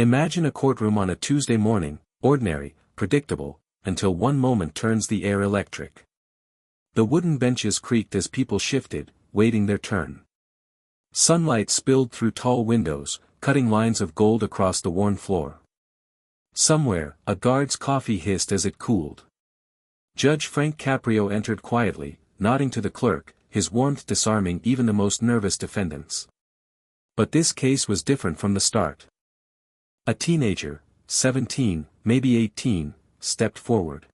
Imagine a courtroom on a Tuesday morning, ordinary, predictable, until one moment turns the air electric. The wooden benches creaked as people shifted, waiting their turn. Sunlight spilled through tall windows, cutting lines of gold across the worn floor. Somewhere, a guard's coffee hissed as it cooled. Judge Frank Caprio entered quietly, nodding to the clerk, his warmth disarming even the most nervous defendants. But this case was different from the start. A teenager, 17, maybe 18, stepped forward.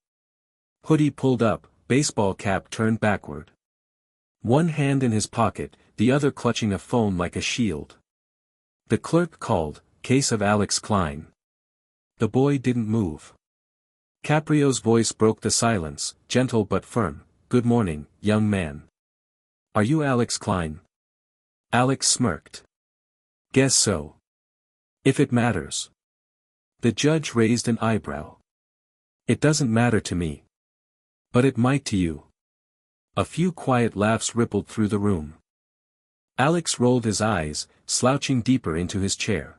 Hoodie pulled up, baseball cap turned backward. One hand in his pocket, the other clutching a phone like a shield. The clerk called, "Case of Alex Klein." The boy didn't move. Caprio's voice broke the silence, gentle but firm. "Good morning, young man. Are you Alex Klein?" Alex smirked. "Guess so. If it matters." The judge raised an eyebrow. "It doesn't matter to me. But it might to you." A few quiet laughs rippled through the room. Alex rolled his eyes, slouching deeper into his chair.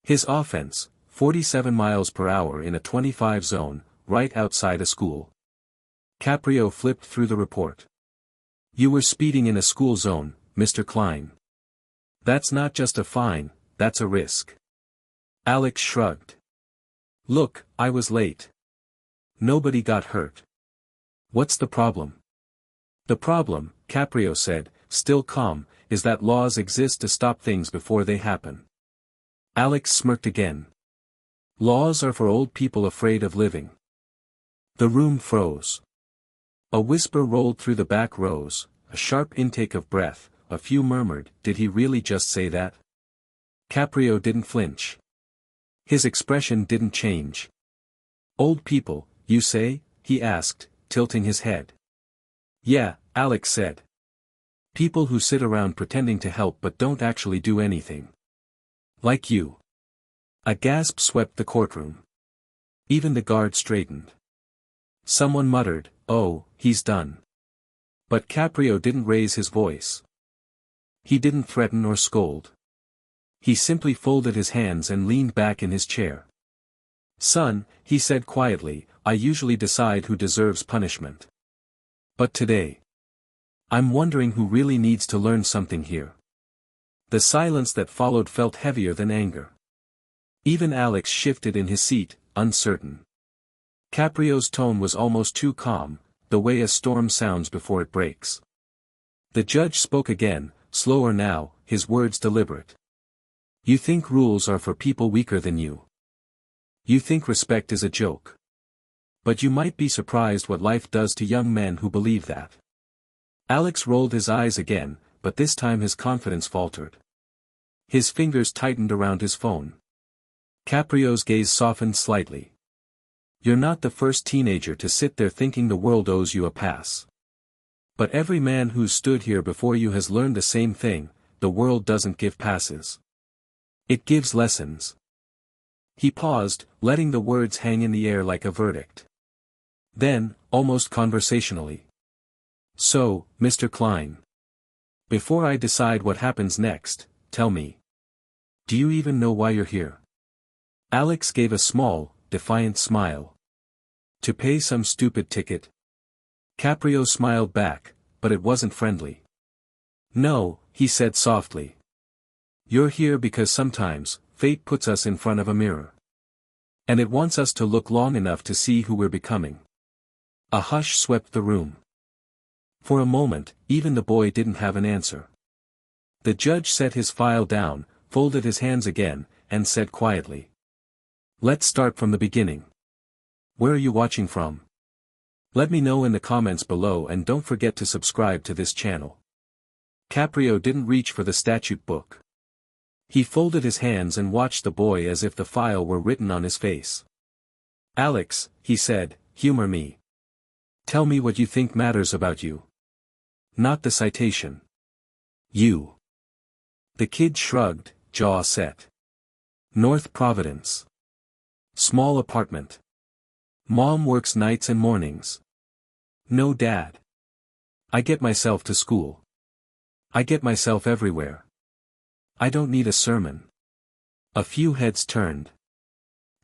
His offense, 47 miles per hour in a 25 zone, right outside a school. Caprio flipped through the report. "You were speeding in a school zone, Mr. Klein. That's not just a fine, that's a risk." Alex shrugged. "Look, I was late. Nobody got hurt. What's the problem?" "The problem," Caprio said, still calm, "is that laws exist to stop things before they happen." Alex smirked again. "Laws are for old people afraid of living." The room froze. A whisper rolled through the back rows, a sharp intake of breath, a few murmured, "Did he really just say that?" Caprio didn't flinch. His expression didn't change. "Old people, you say?" he asked, tilting his head. "Yeah," Alex said. "People who sit around pretending to help but don't actually do anything. Like you." A gasp swept the courtroom. Even the guard straightened. Someone muttered, "Oh, he's done." But Caprio didn't raise his voice. He didn't threaten or scold. He simply folded his hands and leaned back in his chair. "Son," he said quietly, "I usually decide who deserves punishment. But today, I'm wondering who really needs to learn something here." The silence that followed felt heavier than anger. Even Alex shifted in his seat, uncertain. Caprio's tone was almost too calm, the way a storm sounds before it breaks. The judge spoke again, slower now, his words deliberate. "You think rules are for people weaker than you. You think respect is a joke. But you might be surprised what life does to young men who believe that." Alex rolled his eyes again, but this time his confidence faltered. His fingers tightened around his phone. Caprio's gaze softened slightly. "You're not the first teenager to sit there thinking the world owes you a pass. But every man who's stood here before you has learned the same thing: the world doesn't give passes. It gives lessons." He paused, letting the words hang in the air like a verdict. Then, almost conversationally, "So, Mr. Klein. Before I decide what happens next, tell me. Do you even know why you're here?" Alex gave a small, defiant smile. "To pay some stupid ticket?" Caprio smiled back, but it wasn't friendly. "No," he said softly. "You're here because sometimes, fate puts us in front of a mirror. And it wants us to look long enough to see who we're becoming." A hush swept the room. For a moment, even the boy didn't have an answer. The judge set his file down, folded his hands again, and said quietly, "Let's start from the beginning. Where are you watching from? Let me know in the comments below, and don't forget to subscribe to this channel." Caprio didn't reach for the statute book. He folded his hands and watched the boy as if the file were written on his face. "Alex," he said, "humor me. Tell me what you think matters about you. Not the citation. You." The kid shrugged, jaw set. "North Providence. Small apartment. Mom works nights and mornings. No dad. I get myself to school. I get myself everywhere. I don't need a sermon. A few heads turned.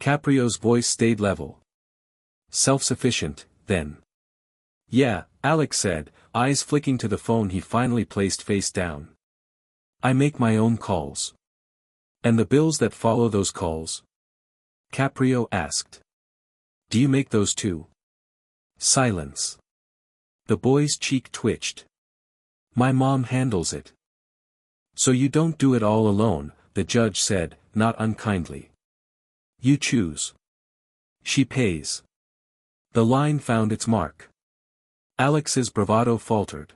Caprio's voice stayed level. Self-sufficient, then. Yeah, Alex said, eyes flicking to the phone he finally placed face down. I make my own calls. And the bills that follow those calls? Caprio asked. Do you make those too? Silence. The boy's cheek twitched. My mom handles it. So you don't do it all alone, the judge said, not unkindly. You choose. She pays. The line found its mark. Alex's bravado faltered.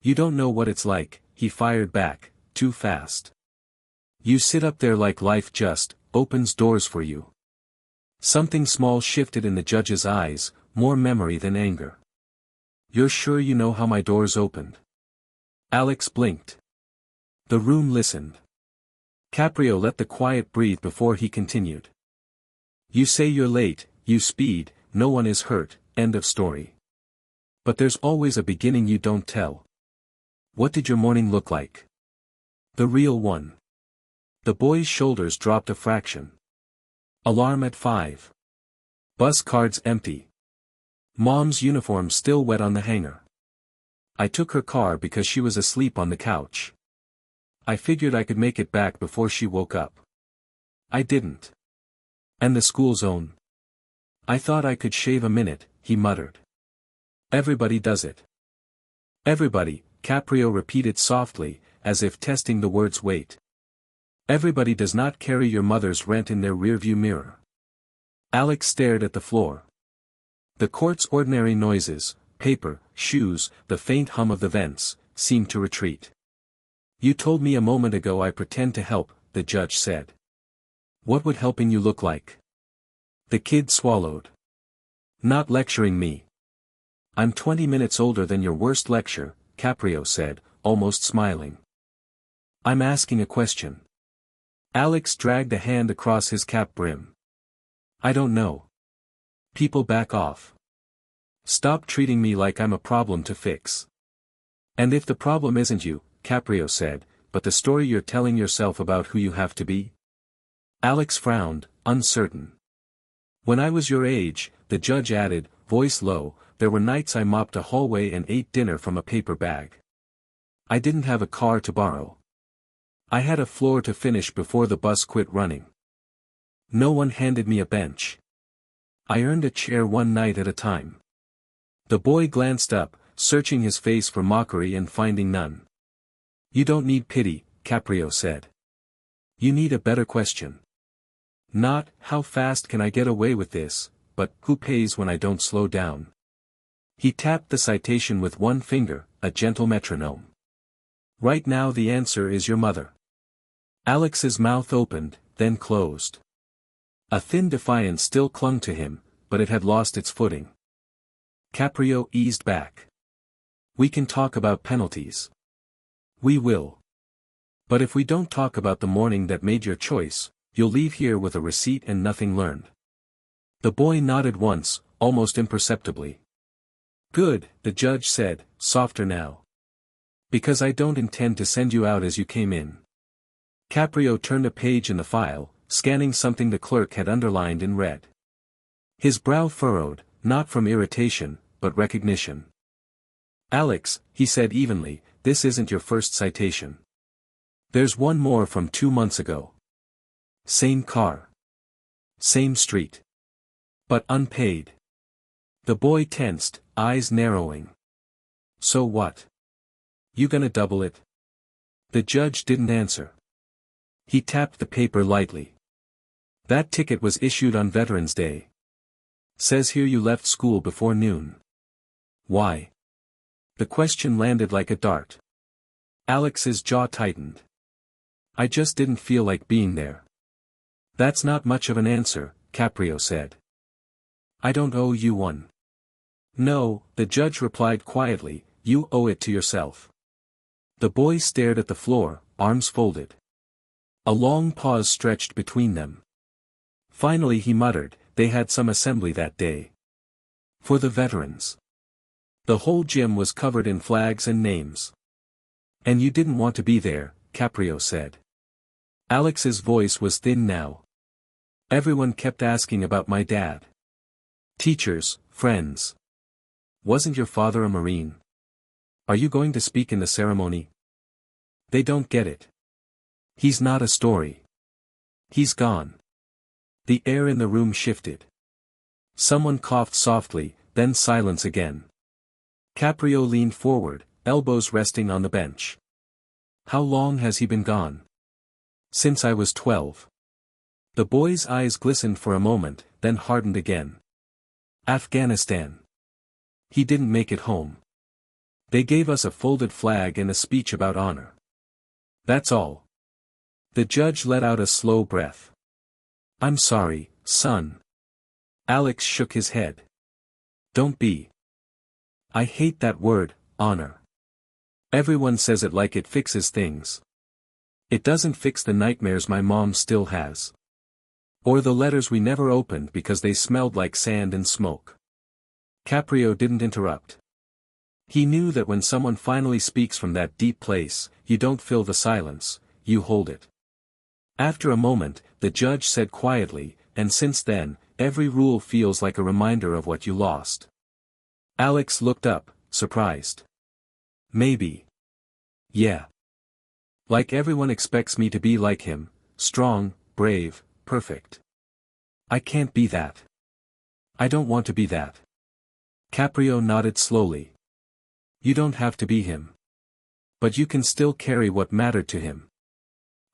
You don't know what it's like, he fired back, too fast. You sit up there like life just opens doors for you. Something small shifted in the judge's eyes, more memory than anger. You're sure you know how my doors opened? Alex blinked. The room listened. Caprio let the quiet breathe before he continued. You say you're late, you speed, no one is hurt, end of story. But there's always a beginning you don't tell. What did your morning look like? The real one. The boy's shoulders dropped a fraction. Alarm at 5. Bus cards empty. Mom's uniform still wet on the hanger. I took her car because she was asleep on the couch. I figured I could make it back before she woke up. I didn't. And the school zone? I thought I could shave a minute, he muttered. Everybody does it. Everybody, Caprio repeated softly, as if testing the word's weight. Everybody does not carry your mother's rent in their rearview mirror. Alex stared at the floor. The court's ordinary noises, paper, shoes, the faint hum of the vents, seemed to retreat. You told me a moment ago I pretend to help, the judge said. What would helping you look like? The kid swallowed. Not lecturing me. I'm 20 minutes older than your worst lecture, Caprio said, almost smiling. I'm asking a question. Alex dragged a hand across his cap brim. I don't know. People back off. Stop treating me like I'm a problem to fix. And if the problem isn't you, Caprio said, but the story you're telling yourself about who you have to be? Alex frowned, uncertain. When I was your age, the judge added, voice low, there were nights I mopped a hallway and ate dinner from a paper bag. I didn't have a car to borrow. I had a floor to finish before the bus quit running. No one handed me a bench. I earned a chair one night at a time. The boy glanced up, searching his face for mockery and finding none. You don't need pity, Caprio said. You need a better question. Not, how fast can I get away with this, but, who pays when I don't slow down? He tapped the citation with one finger, a gentle metronome. Right now the answer is your mother. Alex's mouth opened, then closed. A thin defiance still clung to him, but it had lost its footing. Caprio eased back. We can talk about penalties. We will. But if we don't talk about the morning that made your choice, you'll leave here with a receipt and nothing learned. The boy nodded once, almost imperceptibly. Good, the judge said, softer now. Because I don't intend to send you out as you came in. Caprio turned a page in the file, scanning something the clerk had underlined in red. His brow furrowed, not from irritation, but recognition. Alex, he said evenly, this isn't your first citation. There's one more from 2 months ago. Same car. Same street. But unpaid. The boy tensed, eyes narrowing. So what? You gonna double it? The judge didn't answer. He tapped the paper lightly. That ticket was issued on Veterans Day. Says here you left school before noon. Why? The question landed like a dart. Alex's jaw tightened. I just didn't feel like being there. That's not much of an answer, Caprio said. I don't owe you one. No, the judge replied quietly, you owe it to yourself. The boy stared at the floor, arms folded. A long pause stretched between them. Finally he muttered, they had some assembly that day. For the veterans. The whole gym was covered in flags and names. And you didn't want to be there, Caprio said. Alex's voice was thin now. Everyone kept asking about my dad. Teachers, friends. Wasn't your father a Marine? Are you going to speak in the ceremony? They don't get it. He's not a story. He's gone. The air in the room shifted. Someone coughed softly, then silence again. Caprio leaned forward, elbows resting on the bench. How long has he been gone? Since I was 12. The boy's eyes glistened for a moment, then hardened again. Afghanistan. He didn't make it home. They gave us a folded flag and a speech about honor. That's all. The judge let out a slow breath. I'm sorry, son. Alex shook his head. Don't be. I hate that word, honor. Everyone says it like it fixes things. It doesn't fix the nightmares my mom still has. Or the letters we never opened because they smelled like sand and smoke. Caprio didn't interrupt. He knew that when someone finally speaks from that deep place, you don't fill the silence, you hold it. After a moment, the judge said quietly, and since then, every rule feels like a reminder of what you lost. Alex looked up, surprised. Maybe. Yeah. Like everyone expects me to be like him, strong, brave, perfect. I can't be that. I don't want to be that. Caprio nodded slowly. You don't have to be him. But you can still carry what mattered to him.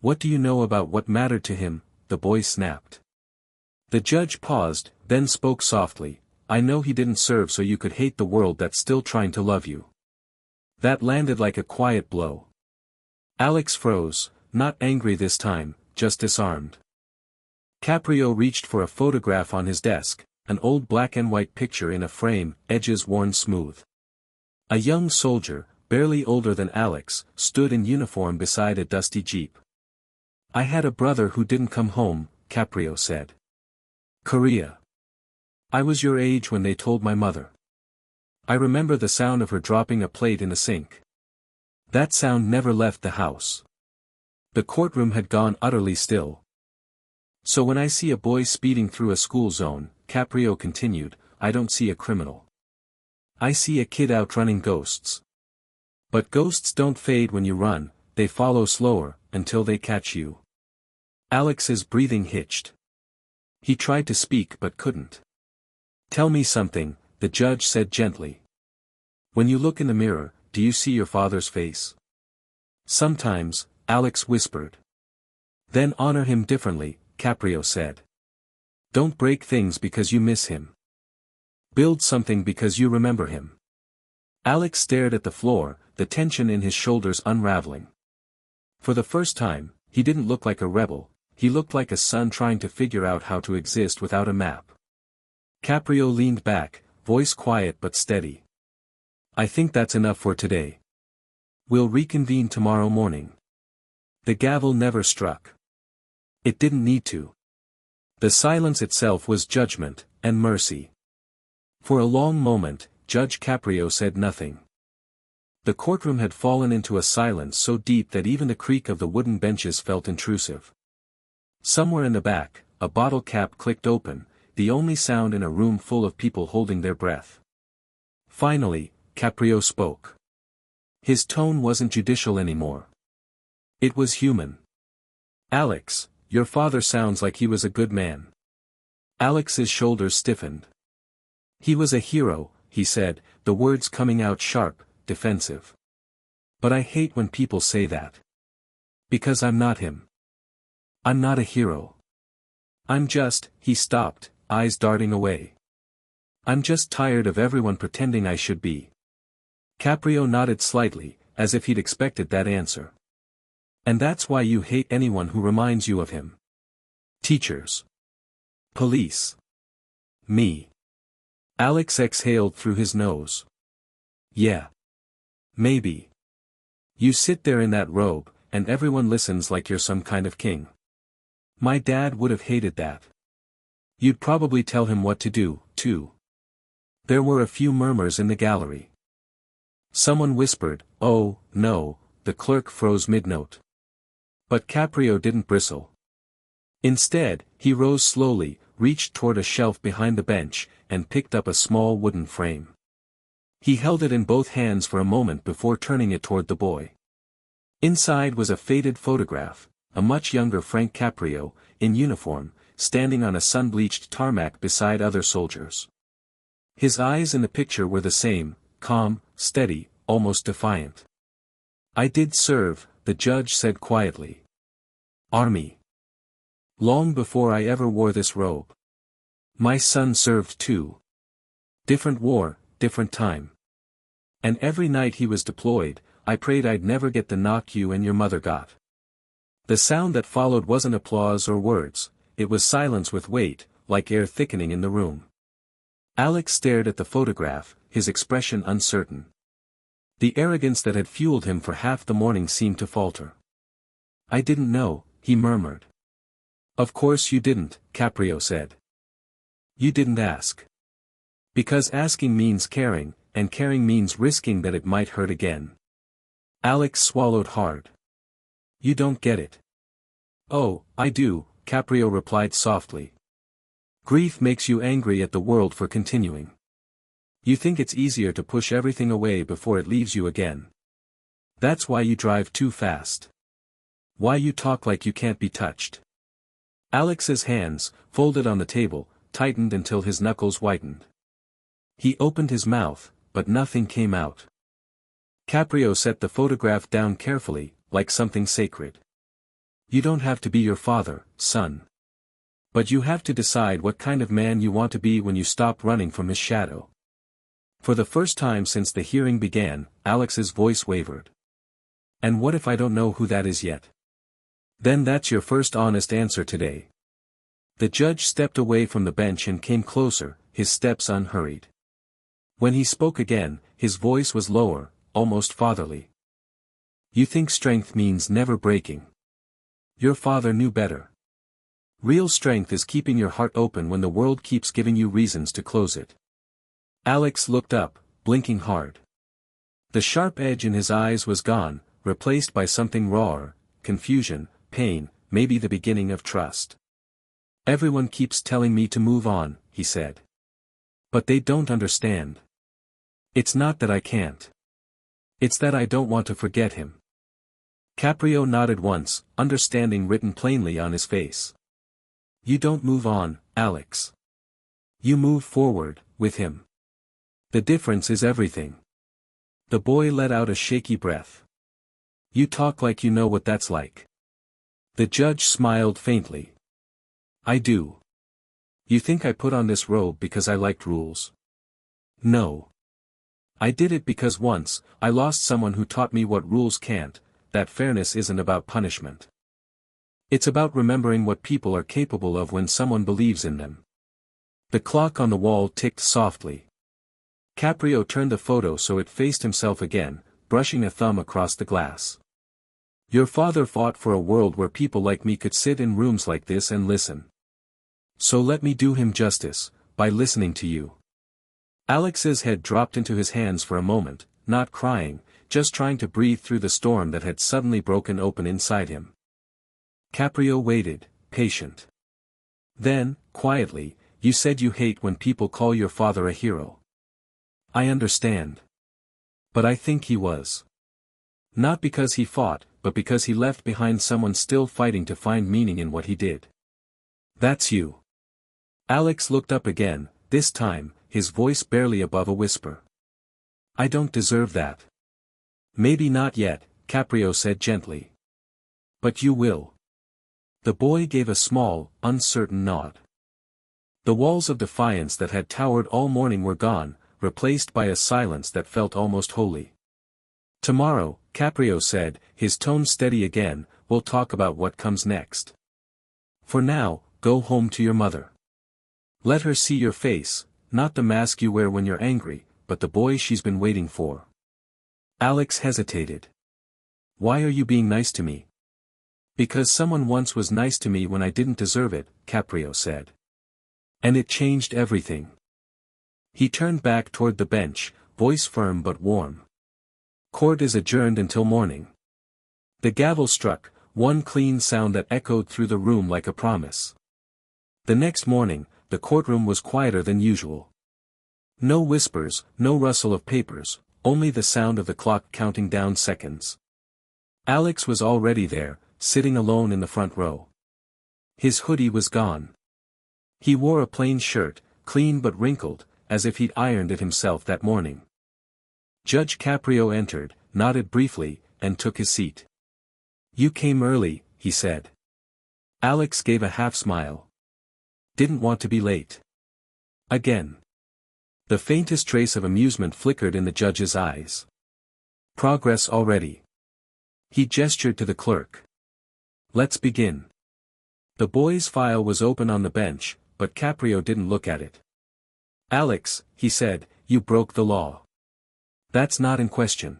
What do you know about what mattered to him? The boy snapped. The judge paused, then spoke softly. I know he didn't serve so you could hate the world that's still trying to love you. That landed like a quiet blow. Alex froze, not angry this time, just disarmed. Caprio reached for a photograph on his desk, an old black and white picture in a frame, edges worn smooth. A young soldier, barely older than Alex, stood in uniform beside a dusty jeep. I had a brother who didn't come home, Caprio said. Korea. I was your age when they told my mother. I remember the sound of her dropping a plate in the sink. That sound never left the house. The courtroom had gone utterly still. So when I see a boy speeding through a school zone, Caprio continued, I don't see a criminal. I see a kid outrunning ghosts. But ghosts don't fade when you run, they follow slower, until they catch you. Alex's breathing hitched. He tried to speak but couldn't. Tell me something, the judge said gently. When you look in the mirror, do you see your father's face? Sometimes, Alex whispered. Then honor him differently, Caprio said. Don't break things because you miss him. Build something because you remember him. Alex stared at the floor, the tension in his shoulders unraveling. For the first time, he didn't look like a rebel, he looked like a son trying to figure out how to exist without a map. Caprio leaned back, voice quiet but steady. I think that's enough for today. We'll reconvene tomorrow morning. The gavel never struck. It didn't need to. The silence itself was judgment, and mercy. For a long moment, Judge Caprio said nothing. The courtroom had fallen into a silence so deep that even the creak of the wooden benches felt intrusive. Somewhere in the back, a bottle cap clicked open, the only sound in a room full of people holding their breath. Finally, Caprio spoke. His tone wasn't judicial anymore. It was human. Alex, your father sounds like he was a good man. Alex's shoulders stiffened. He was a hero, he said, the words coming out sharp, defensive. But I hate when people say that. Because I'm not him. I'm not a hero. I'm just, he stopped, eyes darting away. I'm just tired of everyone pretending I should be. Caprio nodded slightly, as if he'd expected that answer. And that's why you hate anyone who reminds you of him. Teachers. Police. Me. Alex exhaled through his nose. Yeah. Maybe. You sit there in that robe, and everyone listens like you're some kind of king. My dad would have hated that. You'd probably tell him what to do, too. There were a few murmurs in the gallery. Someone whispered, oh, no, the clerk froze mid-note. But Caprio didn't bristle. Instead, he rose slowly, reached toward a shelf behind the bench, and picked up a small wooden frame. He held it in both hands for a moment before turning it toward the boy. Inside was a faded photograph, a much younger Frank Caprio, in uniform, standing on a sun-bleached tarmac beside other soldiers. His eyes in the picture were the same, calm, steady, almost defiant. "I did serve," the judge said quietly. "Army. Long before I ever wore this robe. My son served too. Different war, different time. And every night he was deployed, I prayed I'd never get the knock you and your mother got." The sound that followed wasn't applause or words, it was silence with weight, like air thickening in the room. Alex stared at the photograph, his expression uncertain. The arrogance that had fueled him for half the morning seemed to falter. "I didn't know," he murmured. "Of course you didn't," Caprio said. "You didn't ask. Because asking means caring, and caring means risking that it might hurt again." Alex swallowed hard. "You don't get it." "Oh, I do," Caprio replied softly. "Grief makes you angry at the world for continuing. You think it's easier to push everything away before it leaves you again. That's why you drive too fast. Why you talk like you can't be touched." Alex's hands, folded on the table, tightened until his knuckles whitened. He opened his mouth, but nothing came out. Caprio set the photograph down carefully, like something sacred. "You don't have to be your father, son. But you have to decide what kind of man you want to be when you stop running from his shadow." For the first time since the hearing began, Alex's voice wavered. "And what if I don't know who that is yet?" "Then that's your first honest answer today." The judge stepped away from the bench and came closer, his steps unhurried. When he spoke again, his voice was lower, almost fatherly. "You think strength means never breaking. Your father knew better. Real strength is keeping your heart open when the world keeps giving you reasons to close it." Alex looked up, blinking hard. The sharp edge in his eyes was gone, replaced by something rawer, confusion, pain, maybe the beginning of trust. "Everyone keeps telling me to move on," he said. "But they don't understand. It's not that I can't. It's that I don't want to forget him." Caprio nodded once, understanding written plainly on his face. "You don't move on, Alex. You move forward, with him. The difference is everything." The boy let out a shaky breath. "You talk like you know what that's like." The judge smiled faintly. "I do. You think I put on this robe because I liked rules? No. I did it because once, I lost someone who taught me what rules can't, that fairness isn't about punishment. It's about remembering what people are capable of when someone believes in them." The clock on the wall ticked softly. Caprio turned the photo so it faced himself again, brushing a thumb across the glass. "Your father fought for a world where people like me could sit in rooms like this and listen. So let me do him justice, by listening to you." Alex's head dropped into his hands for a moment, not crying, just trying to breathe through the storm that had suddenly broken open inside him. Caprio waited, patient. Then, quietly, "You said you hate when people call your father a hero. I understand. But I think he was. Not because he fought, but because he left behind someone still fighting to find meaning in what he did. That's you." Alex looked up again, this time, his voice barely above a whisper. "I don't deserve that." "Maybe not yet," Caprio said gently. "But you will." The boy gave a small, uncertain nod. The walls of defiance that had towered all morning were gone, replaced by a silence that felt almost holy. "Tomorrow," Caprio said, his tone steady again, "we'll talk about what comes next. For now, go home to your mother. Let her see your face, not the mask you wear when you're angry, but the boy she's been waiting for." Alex hesitated. "Why are you being nice to me?" "Because someone once was nice to me when I didn't deserve it," Caprio said. "And it changed everything." He turned back toward the bench, voice firm but warm. "Court is adjourned until morning." The gavel struck, One clean sound that echoed through the room like a promise. The next morning, the courtroom was quieter than usual. No whispers, no rustle of papers, only the sound of the clock counting down seconds. Alex was already there, sitting alone in the front row. His hoodie was gone. He wore a plain shirt, clean but wrinkled, as if he'd ironed it himself that morning. Judge Caprio entered, nodded briefly, and took his seat. "You came early," he said. Alex gave a half smile. "Didn't want to be late." Again. The faintest trace of amusement flickered in the judge's eyes. "Progress already." He gestured to the clerk. "Let's begin." The boy's file was open on the bench, but Caprio didn't look at it. "Alex," he said, "you broke the law. That's not in question.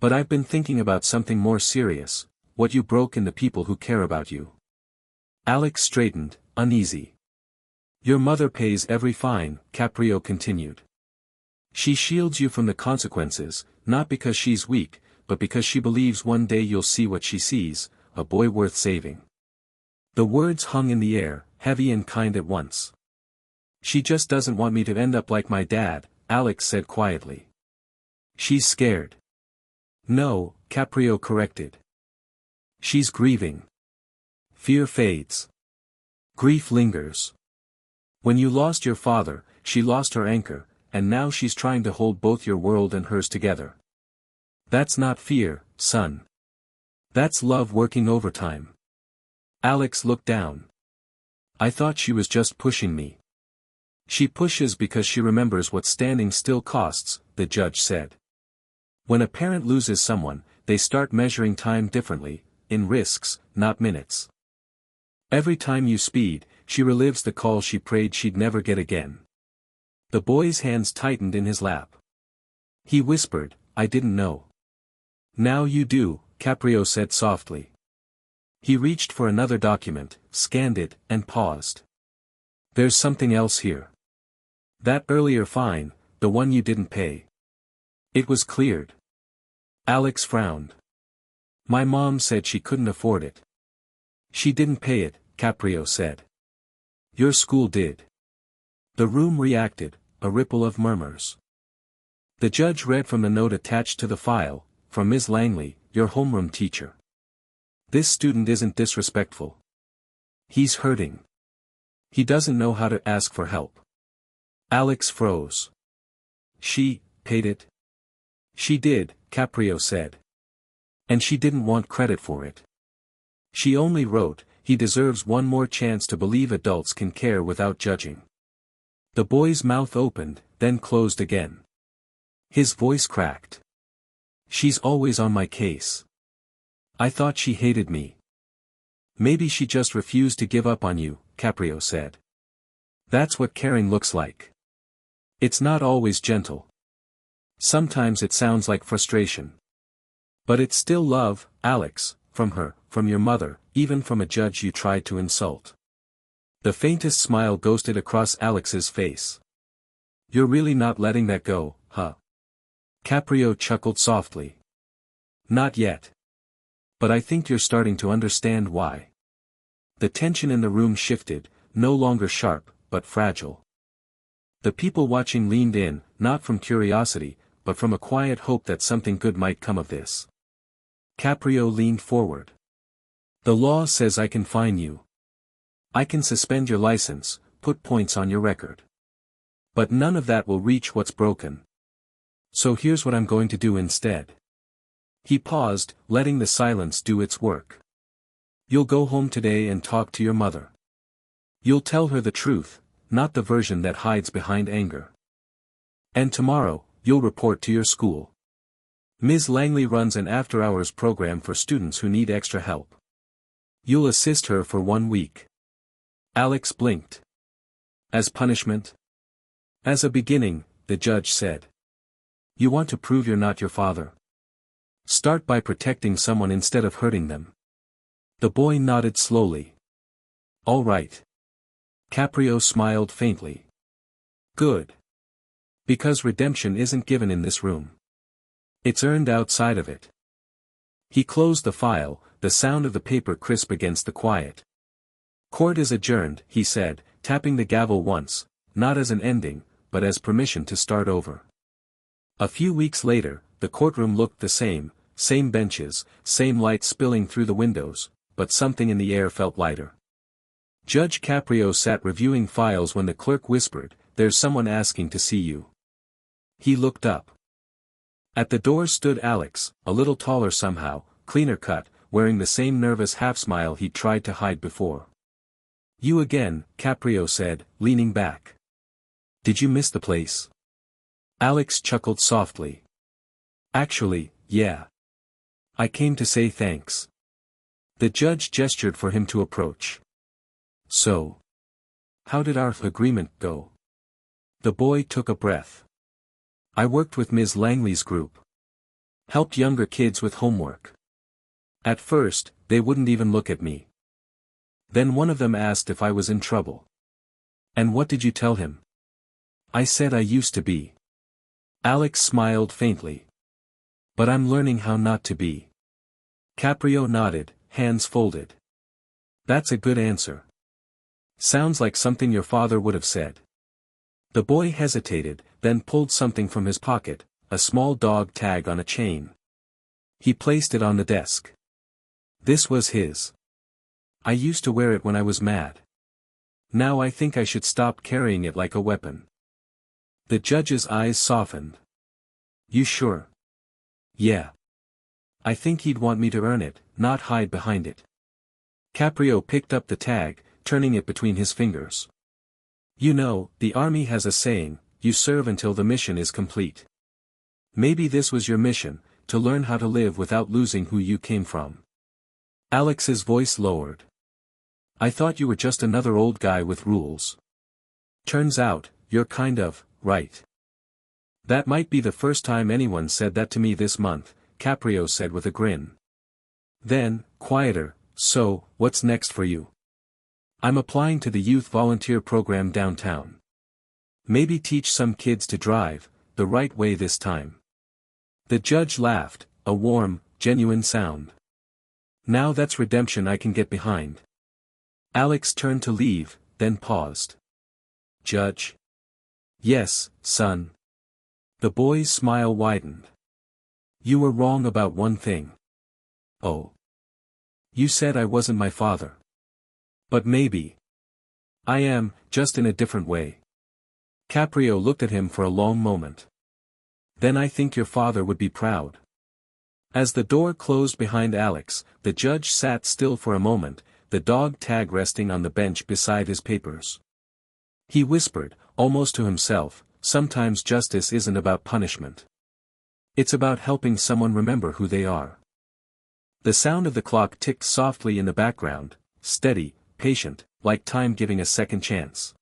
But I've been thinking about something more serious, what you broke in the people who care about you." Alex straightened, uneasy. "Your mother pays every fine," Caprio continued. "She shields you from the consequences, not because she's weak, but because she believes one day you'll see what she sees, a boy worth saving." The words hung in the air, heavy and kind at once. "She just doesn't want me to end up like my dad," Alex said quietly. "She's scared." "No," Caprio corrected. "She's grieving. Fear fades. Grief lingers. When you lost your father, she lost her anchor, and now she's trying to hold both your world and hers together. That's not fear, son. That's love working overtime." Alex looked down. "I thought she was just pushing me." "She pushes because she remembers what standing still costs," the judge said. "When a parent loses someone, they start measuring time differently, in risks, not minutes. Every time you speed, she relives the call she prayed she'd never get again." The boy's hands tightened in his lap. He whispered, "I didn't know." "Now you do," Caprio said softly. He reached for another document, scanned it, and paused. "There's something else here. That earlier fine, the one you didn't pay. It was cleared." Alex frowned. "My mom said she couldn't afford it." "She didn't pay it," Caprio said. "Your school did." The room reacted, a ripple of murmurs. The judge read from the note attached to the file, "From Ms. Langley, your homeroom teacher. This student isn't disrespectful. He's hurting. He doesn't know how to ask for help." Alex froze. "She paid it?" "She did," Caprio said. "And she didn't want credit for it. She only wrote, 'He deserves one more chance to believe adults can care without judging.'" The boy's mouth opened, then closed again. His voice cracked. "She's always on my case. I thought she hated me." "Maybe she just refused to give up on you," Caprio said. "That's what caring looks like. It's not always gentle. Sometimes it sounds like frustration. But it's still love, Alex, from her, from your mother, even from a judge you tried to insult." The faintest smile ghosted across Alex's face. "You're really not letting that go, huh?" Caprio chuckled softly. "Not yet. But I think you're starting to understand why." The tension in the room shifted, no longer sharp, but fragile. The people watching leaned in, not from curiosity, but from a quiet hope that something good might come of this. Caprio leaned forward. "The law says I can fine you. I can suspend your license, put points on your record. But none of that will reach what's broken. So here's what I'm going to do instead." He paused, letting the silence do its work. "You'll go home today and talk to your mother. You'll tell her the truth, not the version that hides behind anger. And tomorrow, you'll report to your school. Ms. Langley runs an after-hours program for students who need extra help. You'll assist her for 1 week." Alex blinked. "As punishment?" "As a beginning," the judge said. "You want to prove you're not your father? Start by protecting someone instead of hurting them." The boy nodded slowly. "All right." Caprio smiled faintly. "Good. Because redemption isn't given in this room. It's earned outside of it." He closed the file, the sound of the paper crisp against the quiet. "Court is adjourned," he said, tapping the gavel once, not as an ending, but as permission to start over. A few weeks later, the courtroom looked the same benches, same light spilling through the windows, but something in the air felt lighter. Judge Caprio sat reviewing files when the clerk whispered, "There's someone asking to see you." He looked up. At the door stood Alex, a little taller somehow, cleaner cut, wearing the same nervous half-smile he'd tried to hide before. "You again," Caprio said, leaning back. "Did you miss the place?" Alex chuckled softly. "Actually, yeah. I came to say thanks." The judge gestured for him to approach. "So, how did our agreement go?" The boy took a breath. "I worked with Ms. Langley's group. Helped younger kids with homework. At first, they wouldn't even look at me. Then one of them asked if I was in trouble. And what did you tell him?" "I said I used to be." Alex smiled faintly. "But I'm learning how not to be." Caprio nodded, hands folded. "That's a good answer. Sounds like something your father would have said." The boy hesitated, then pulled something from his pocket, a small dog tag on a chain. He placed it on the desk. This was his. "I used to wear it when I was mad. Now I think I should stop carrying it like a weapon." The judge's eyes softened. "You sure?" "Yeah. I think he'd want me to earn it, not hide behind it." Caprio picked up the tag, turning it between his fingers. "You know, the army has a saying, you serve until the mission is complete. Maybe this was your mission, to learn how to live without losing who you came from." Alex's voice lowered. "I thought you were just another old guy with rules. Turns out, you're kind of, right." "That might be the first time anyone said that to me this month," Caprio said with a grin. Then, quieter, "So, what's next for you?" "I'm applying to the youth volunteer program downtown. Maybe teach some kids to drive, the right way this time." The judge laughed, a warm, genuine sound. "Now that's redemption I can get behind." Alex turned to leave, then paused. "Judge?" "Yes, son." The boy's smile widened. "You were wrong about one thing." "Oh. You said I wasn't my father. But maybe. I am, just in a different way." Caprio looked at him for a long moment. "Then I think your father would be proud." As the door closed behind Alex, the judge sat still for a moment, the dog tag resting on the bench beside his papers. He whispered, almost to himself, "Sometimes justice isn't about punishment. It's about helping someone remember who they are." The sound of the clock ticked softly in the background, steady, patient, like time giving a second chance.